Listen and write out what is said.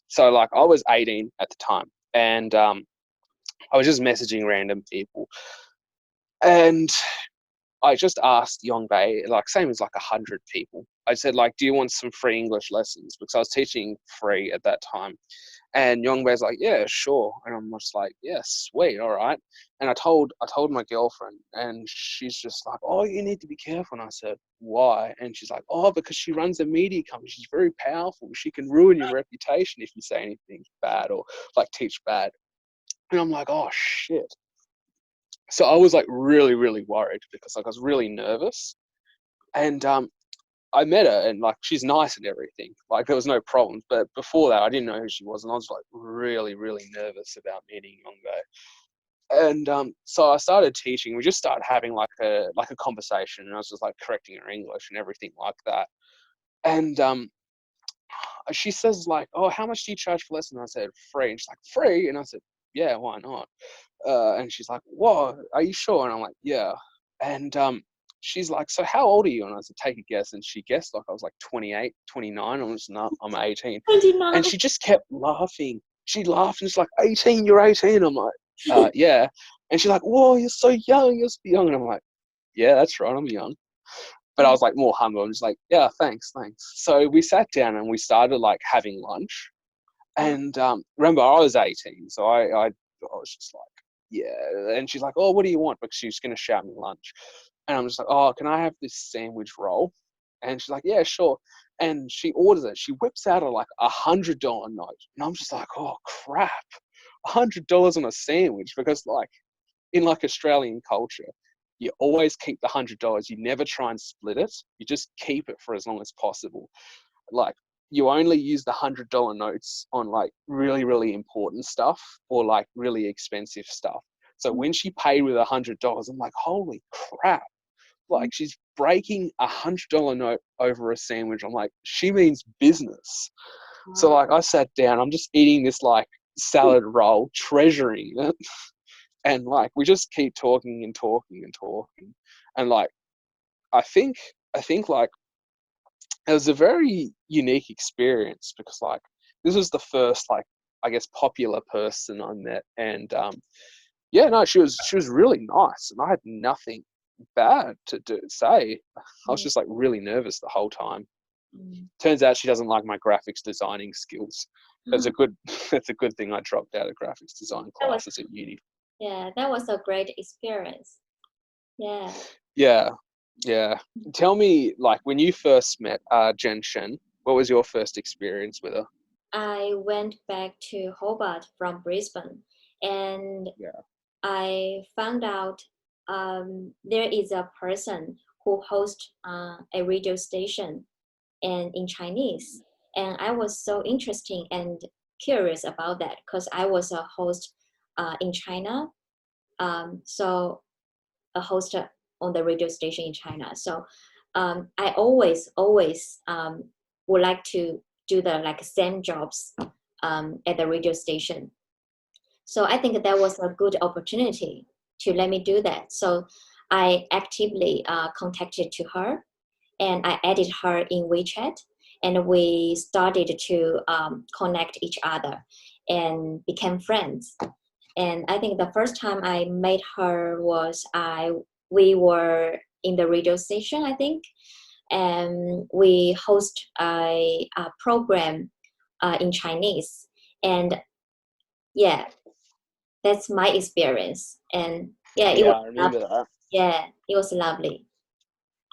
So like I was 18 at the time, and I was just messaging random people, and I just asked Yongbei, like same as like 100 people. I said like, do you want some free English lessons? Because I was teaching free at that time. And Yongbei's like, yeah, sure. And I'm just like, yeah, sweet, all right. And I told my girlfriend, and she's just like, oh, you need to be careful. And I said, why? And she's like, oh, because she runs a media company. She's very powerful. She can ruin your reputation if you say anything bad or like teach bad. And I'm like, oh shit. So I was like really, really worried because like I was really nervous. And I met her, and like she's nice and everything. Like there was no problems. But before that, I didn't know who she was, and I was like really, really nervous about meeting Yongbei. And so I started teaching. We just started having like a conversation, and I was just like correcting her English and everything like that. And she says like, "Oh, how much do you charge for lessons?" And I said, "Free." And she's like, "Free?" And I said, "Yeah, why not?" And she's like, "What? Are you sure?" And I'm like, "Yeah." And she's like, "So how old are you?" And I said, "Take a guess." And she guessed like I was like 28, 29. I was not, I'm 18. 29. And she just kept laughing. She laughed and she's like, 18, you're 18. I'm like, yeah. And she's like, whoa, you're so young. You're so young. And I'm like, yeah, that's right. I'm young. But I was like more humble. I'm just like, yeah, thanks, thanks. So we sat down and we started like having lunch. And remember, I was 18. So I was just like, yeah. And she's like, oh, what do you want? Because she was going to shout me lunch. And I'm just like, oh, can I have this sandwich roll? And she's like, yeah, sure. And she orders it. She whips out like $100 note. And I'm just like, oh, crap. $100 on a sandwich. Because like in like Australian culture, you always keep the $100. You never try and split it. You just keep it for as long as possible. Like you only use the $100 notes on like really, really important stuff or like really expensive stuff. So when she paid with $100, I'm like, holy crap. Like she's breaking $100 note over a sandwich. I'm like, she means business. So like I sat down, I'm just eating this like salad roll, treasuring it. And like we just keep talking and talking and talking. And like I think like it was a very unique experience because like this was the first like I guess popular person I met. And yeah, no, she was really nice, and I had nothing bad to say. I was just like really nervous the whole time. Turns out she doesn't like my graphics designing skills. That's a good that's a good thing I dropped out of graphics design That was, classes at uni. yeah, that was a great experience. Yeah. Yeah, yeah. Tell me, like when you first met Jen Shen, what was your first experience with her? I went back to Hobart from Brisbane, and Yeah. I found out there is a person who hosts a radio station and in Chinese. And I was so interested and curious about that because I was a host in China. So a host on the radio station in China. So I always would like to do the like same jobs at the radio station. So I think that was a good opportunity to let me do that. So I actively contacted to her, and I added her in WeChat, and we started to connect each other and became friends. And I think the first time I met her was we were in the radio station, I think, and we host a program in Chinese. And yeah, that's my experience. And yeah, it Yeah, was I remember lovely. that. Yeah, it was lovely.